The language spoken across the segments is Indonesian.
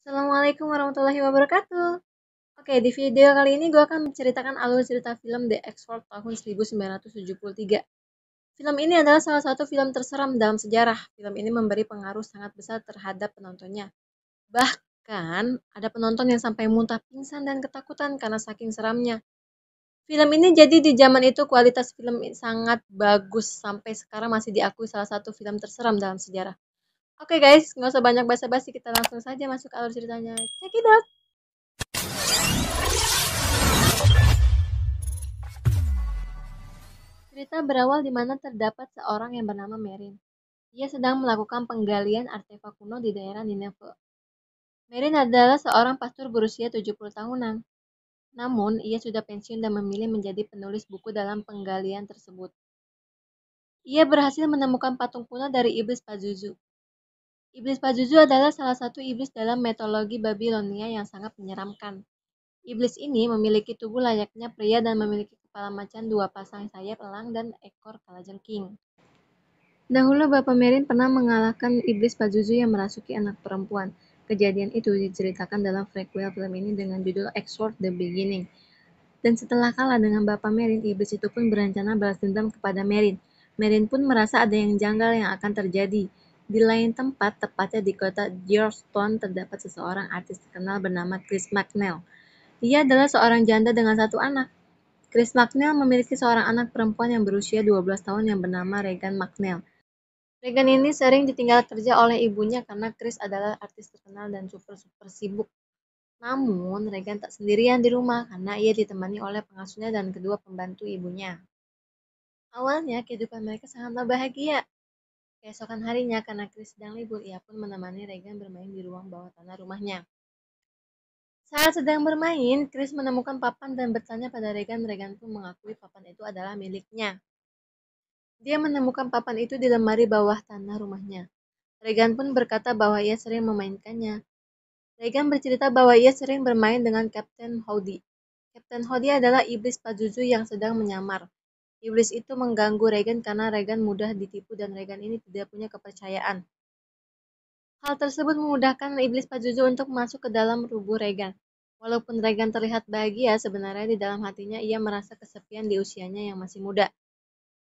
Assalamualaikum warahmatullahi wabarakatuh. Oke, di video kali ini gue akan menceritakan alur cerita film The Exorcist tahun 1973. Film ini adalah salah satu film terseram dalam sejarah. Film ini memberi pengaruh sangat besar terhadap penontonnya. Bahkan, ada penonton yang sampai muntah pingsan dan ketakutan karena saking seramnya. Film ini jadi di zaman itu kualitas film sangat bagus, sampai sekarang masih diakui salah satu film terseram dalam sejarah. Oke guys, nggak usah banyak basa-basi, kita langsung saja masuk ke alur ceritanya. Check it out! Cerita berawal di mana terdapat seorang yang bernama Merin. Ia sedang melakukan penggalian artefak kuno di daerah Nineveh. Merin adalah seorang pastor berusia 70 tahunan. Namun, ia sudah pensiun dan memilih menjadi penulis buku dalam penggalian tersebut. Ia berhasil menemukan patung kuno dari iblis Pazuzu. Iblis Pazuzu adalah salah satu iblis dalam mitologi Babilonia yang sangat menyeramkan. Iblis ini memiliki tubuh layaknya pria dan memiliki kepala macan, dua pasang sayap elang, dan ekor kalajengking. Dahulu Bapak Merin pernah mengalahkan iblis Pazuzu yang merasuki anak perempuan. Kejadian itu diceritakan dalam prequel film ini dengan judul Exorcist The Beginning. Dan setelah kalah dengan Bapak Merin, iblis itu pun berencana balas dendam kepada Merin. Merin pun merasa ada yang janggal yang akan terjadi. Di lain tempat, tepatnya di kota Georgetown, terdapat seseorang artis terkenal bernama Chris McNeil. Dia adalah seorang janda dengan satu anak. Chris McNeil memiliki seorang anak perempuan yang berusia 12 tahun yang bernama Regan McNeil. Regan ini sering ditinggal kerja oleh ibunya karena Chris adalah artis terkenal dan super sibuk. Namun, Regan tak sendirian di rumah karena ia ditemani oleh pengasuhnya dan kedua pembantu ibunya. Awalnya, kehidupan mereka sangatlah bahagia. Keesokan harinya, karena Chris sedang libur, ia pun menemani Regan bermain di ruang bawah tanah rumahnya. Saat sedang bermain, Chris menemukan papan dan bertanya pada Regan. Regan pun mengakui papan itu adalah miliknya. Dia menemukan papan itu di lemari bawah tanah rumahnya. Regan pun berkata bahwa ia sering memainkannya. Regan bercerita bahwa ia sering bermain dengan Kapten Howdy. Kapten Howdy adalah iblis Pazuzu yang sedang menyamar. Iblis itu mengganggu Regan karena Regan mudah ditipu dan Regan ini tidak punya kepercayaan. Hal tersebut memudahkan iblis Pazuzu untuk masuk ke dalam tubuh Regan. Walaupun Regan terlihat bahagia, sebenarnya di dalam hatinya ia merasa kesepian di usianya yang masih muda.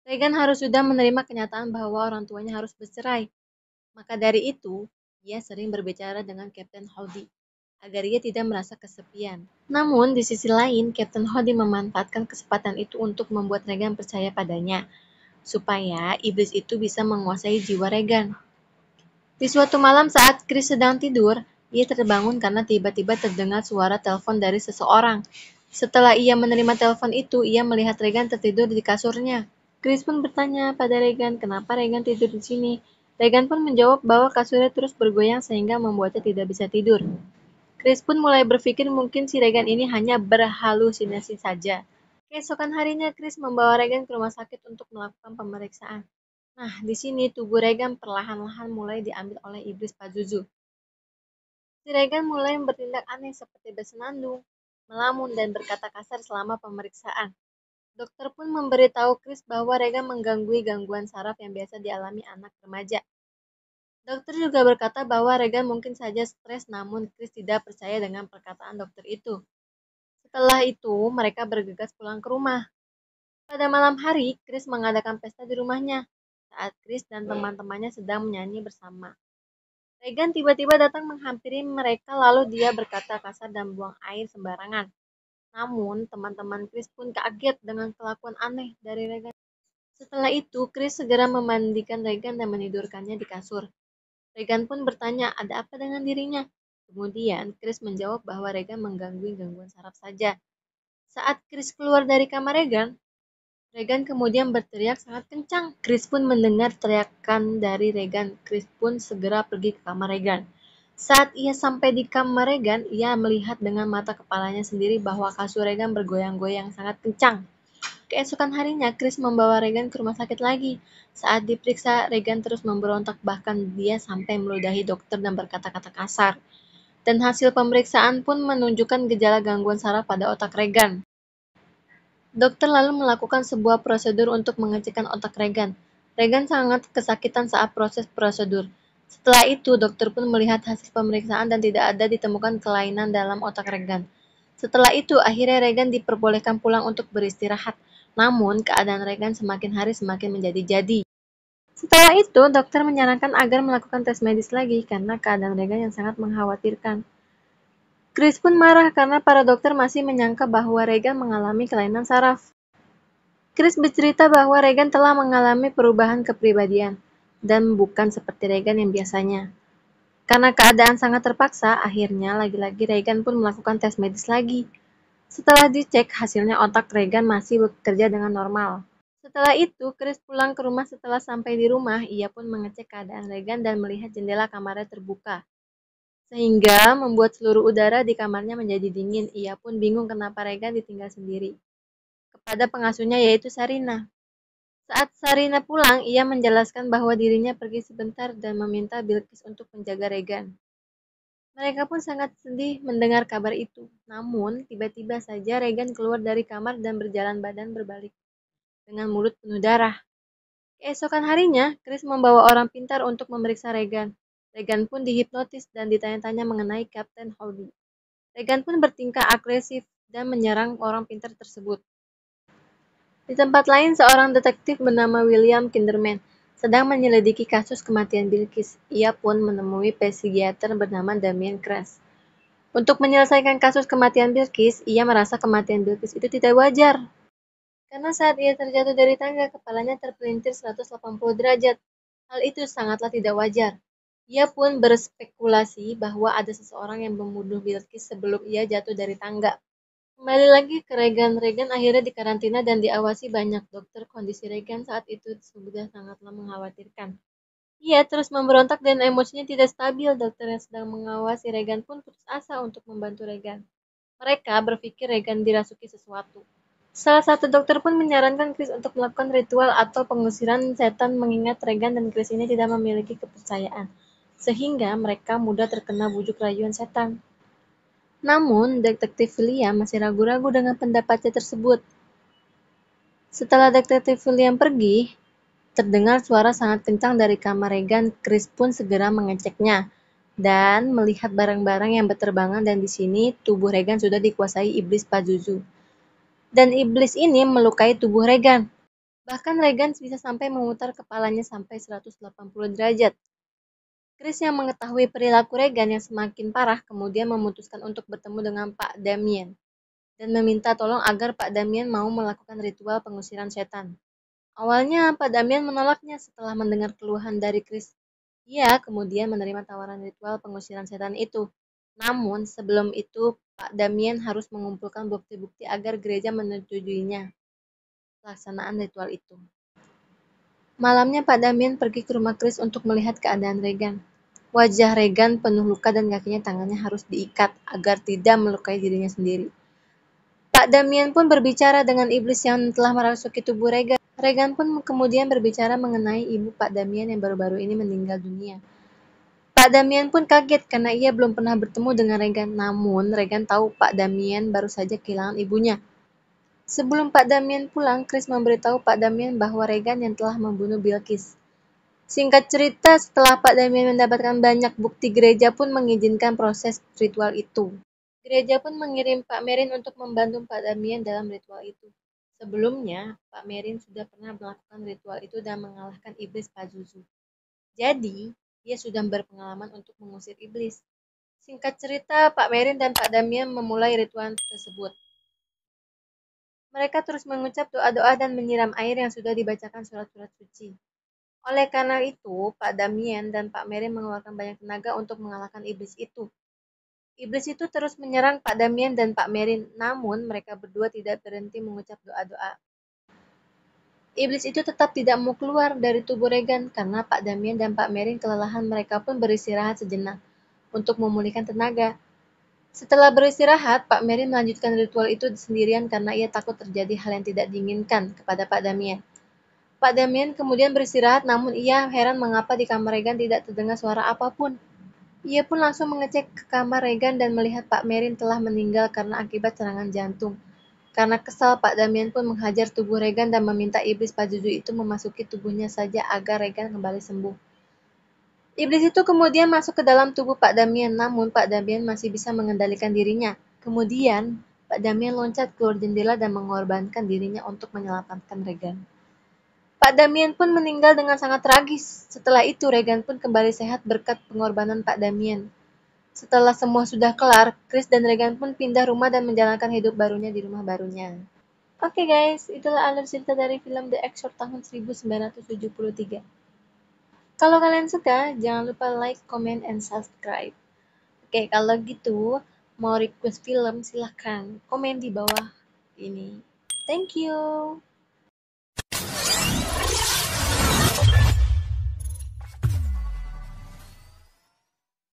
Regan harus sudah menerima kenyataan bahwa orang tuanya harus bercerai. Maka dari itu, ia sering berbicara dengan Kapten Howdy agar ia tidak merasa kesepian. Namun, di sisi lain, Kapten Howdy memanfaatkan kesempatan itu untuk membuat Regan percaya padanya, supaya iblis itu bisa menguasai jiwa Regan. Di suatu malam saat Chris sedang tidur, ia terbangun karena tiba-tiba terdengar suara telepon dari seseorang. Setelah ia menerima telepon itu, ia melihat Regan tertidur di kasurnya. Chris pun bertanya pada Regan, kenapa Regan tidur di sini? Regan pun menjawab bahwa kasurnya terus bergoyang sehingga membuatnya tidak bisa tidur. Chris pun mulai berpikir mungkin si Regan ini hanya berhalusinasi saja. Keesokan harinya, Chris membawa Regan ke rumah sakit untuk melakukan pemeriksaan. Nah, di sini tubuh Regan perlahan-lahan mulai diambil oleh iblis Pazuzu. Si Regan mulai bertindak aneh seperti bersenandung, melamun, dan berkata kasar selama pemeriksaan. Dokter pun memberitahu Chris bahwa Regan mengganggu gangguan saraf yang biasa dialami anak remaja. Dokter juga berkata bahwa Regan mungkin saja stres, namun Chris tidak percaya dengan perkataan dokter itu. Setelah itu, mereka bergegas pulang ke rumah. Pada malam hari, Chris mengadakan pesta di rumahnya saat Chris dan teman-temannya sedang menyanyi bersama. Regan tiba-tiba datang menghampiri mereka lalu dia berkata kasar dan buang air sembarangan. Namun, teman-teman Chris pun kaget dengan kelakuan aneh dari Regan. Setelah itu, Chris segera memandikan Regan dan menidurkannya di kasur. Regan pun bertanya, ada apa dengan dirinya? Kemudian, Chris menjawab bahwa Regan mengganggu gangguan saraf saja. Saat Chris keluar dari kamar Regan, Regan kemudian berteriak sangat kencang. Chris pun mendengar teriakan dari Regan. Chris pun segera pergi ke kamar Regan. Saat ia sampai di kamar Regan, ia melihat dengan mata kepalanya sendiri bahwa kasur Regan bergoyang-goyang sangat kencang. Keesokan harinya, Chris membawa Regan ke rumah sakit lagi. Saat diperiksa, Regan terus memberontak, bahkan dia sampai meludahi dokter dan berkata-kata kasar. Dan hasil pemeriksaan pun menunjukkan gejala gangguan saraf pada otak Regan. Dokter lalu melakukan sebuah prosedur untuk mengecekkan otak Regan. Regan sangat kesakitan saat proses prosedur. Setelah itu, dokter pun melihat hasil pemeriksaan dan tidak ada ditemukan kelainan dalam otak Regan. Setelah itu, akhirnya Regan diperbolehkan pulang untuk beristirahat. Namun, keadaan Regan semakin hari semakin menjadi-jadi. Setelah itu, dokter menyarankan agar melakukan tes medis lagi karena keadaan Regan yang sangat mengkhawatirkan. Chris pun marah karena para dokter masih menyangka bahwa Regan mengalami kelainan saraf. Chris bercerita bahwa Regan telah mengalami perubahan kepribadian dan bukan seperti Regan yang biasanya. Karena keadaan sangat terpaksa, akhirnya lagi-lagi Regan pun melakukan tes medis lagi. Setelah dicek, hasilnya otak Regan masih bekerja dengan normal. Setelah itu, Chris pulang ke rumah. Setelah sampai di rumah, ia pun mengecek keadaan Regan dan melihat jendela kamarnya terbuka. Sehingga membuat seluruh udara di kamarnya menjadi dingin. Ia pun bingung kenapa Regan ditinggal sendiri. Kepada pengasuhnya yaitu Sarina. Saat Sarina pulang, ia menjelaskan bahwa dirinya pergi sebentar dan meminta Bilqis untuk menjaga Regan. Mereka pun sangat sedih mendengar kabar itu. Namun, tiba-tiba saja Regan keluar dari kamar dan berjalan badan berbalik dengan mulut penuh darah. Keesokan harinya, Chris membawa orang pintar untuk memeriksa Regan. Regan pun dihipnotis dan ditanya-tanya mengenai Kapten Howdy. Regan pun bertingkah agresif dan menyerang orang pintar tersebut. Di tempat lain, seorang detektif bernama William Kinderman sedang menyelidiki kasus kematian Bilqis. Ia pun menemui psikiater bernama Damien Crash. Untuk menyelesaikan kasus kematian Bilqis, ia merasa kematian Bilqis itu tidak wajar. Karena saat ia terjatuh dari tangga, kepalanya terpelintir 180 derajat. Hal itu sangatlah tidak wajar. Ia pun berspekulasi bahwa ada seseorang yang membunuh Bilqis sebelum ia jatuh dari tangga. Kembali lagi ke Regan. Regan akhirnya dikarantina dan diawasi banyak dokter. Kondisi Regan saat itu sudah sangatlah mengkhawatirkan. Ia terus memberontak dan emosinya tidak stabil. Dokter yang sedang mengawasi Regan pun putus asa untuk membantu Regan. Mereka berpikir Regan dirasuki sesuatu. Salah satu dokter pun menyarankan Chris untuk melakukan ritual atau pengusiran setan mengingat Regan dan Chris ini tidak memiliki kepercayaan, sehingga mereka mudah terkena bujuk rayuan setan. Namun, detektif William masih ragu-ragu dengan pendapatnya tersebut. Setelah detektif William pergi, terdengar suara sangat kencang dari kamar Regan. Chris pun segera mengeceknya dan melihat barang-barang yang berterbangan, dan di sini tubuh Regan sudah dikuasai iblis Pazuzu. Dan iblis ini melukai tubuh Regan. Bahkan Regan bisa sampai memutar kepalanya sampai 180 derajat. Chris yang mengetahui perilaku Regan yang semakin parah kemudian memutuskan untuk bertemu dengan Pak Damien dan meminta tolong agar Pak Damien mau melakukan ritual pengusiran setan. Awalnya Pak Damien menolaknya setelah mendengar keluhan dari Chris. Ia kemudian menerima tawaran ritual pengusiran setan itu. Namun sebelum itu Pak Damien harus mengumpulkan bukti-bukti agar gereja menyetujuinya pelaksanaan ritual itu. Malamnya Pak Damien pergi ke rumah Chris untuk melihat keadaan Regan. Wajah Regan penuh luka dan kakinya tangannya harus diikat agar tidak melukai dirinya sendiri. Pak Damien pun berbicara dengan iblis yang telah merasuki tubuh Regan. Regan pun kemudian berbicara mengenai ibu Pak Damien yang baru-baru ini meninggal dunia. Pak Damien pun kaget karena ia belum pernah bertemu dengan Regan. Namun Regan tahu Pak Damien baru saja kehilangan ibunya. Sebelum Pak Damien pulang, Chris memberitahu Pak Damien bahwa Regan yang telah membunuh Bilqis. Singkat cerita, setelah Pak Damien mendapatkan banyak bukti, gereja pun mengizinkan proses ritual itu. Gereja pun mengirim Pak Merin untuk membantu Pak Damien dalam ritual itu. Sebelumnya, Pak Merin sudah pernah melakukan ritual itu dan mengalahkan iblis Pazuzu. Jadi, dia sudah berpengalaman untuk mengusir iblis. Singkat cerita, Pak Merin dan Pak Damien memulai ritual tersebut. Mereka terus mengucap doa-doa dan menyiram air yang sudah dibacakan surat-surat suci. Oleh karena itu, Pak Damien dan Pak Merin mengeluarkan banyak tenaga untuk mengalahkan iblis itu. Iblis itu terus menyerang Pak Damien dan Pak Merin, namun mereka berdua tidak berhenti mengucap doa-doa. Iblis itu tetap tidak mau keluar dari tubuh Regan karena Pak Damien dan Pak Merin kelelahan. Mereka pun beristirahat sejenak untuk memulihkan tenaga. Setelah beristirahat, Pak Merin melanjutkan ritual itu sendirian karena ia takut terjadi hal yang tidak diinginkan kepada Pak Damien. Pak Damien kemudian beristirahat, namun ia heran mengapa di kamar Regan tidak terdengar suara apapun. Ia pun langsung mengecek ke kamar Regan dan melihat Pak Merin telah meninggal karena akibat serangan jantung. Karena kesal, Pak Damien pun menghajar tubuh Regan dan meminta iblis Pazuzu itu memasuki tubuhnya saja agar Regan kembali sembuh. Iblis itu kemudian masuk ke dalam tubuh Pak Damien, namun Pak Damien masih bisa mengendalikan dirinya. Kemudian, Pak Damien loncat keluar jendela dan mengorbankan dirinya untuk menyelamatkan Regan. Pak Damien pun meninggal dengan sangat tragis. Setelah itu, Regan pun kembali sehat berkat pengorbanan Pak Damien. Setelah semua sudah kelar, Chris dan Regan pun pindah rumah dan menjalankan hidup barunya di rumah barunya. Oke guys, itulah alur cerita dari film The Exorcist tahun 1973. Kalau kalian suka, jangan lupa like, comment, and subscribe. Oke, kalau gitu, mau request film, silahkan komen di bawah ini. Thank you.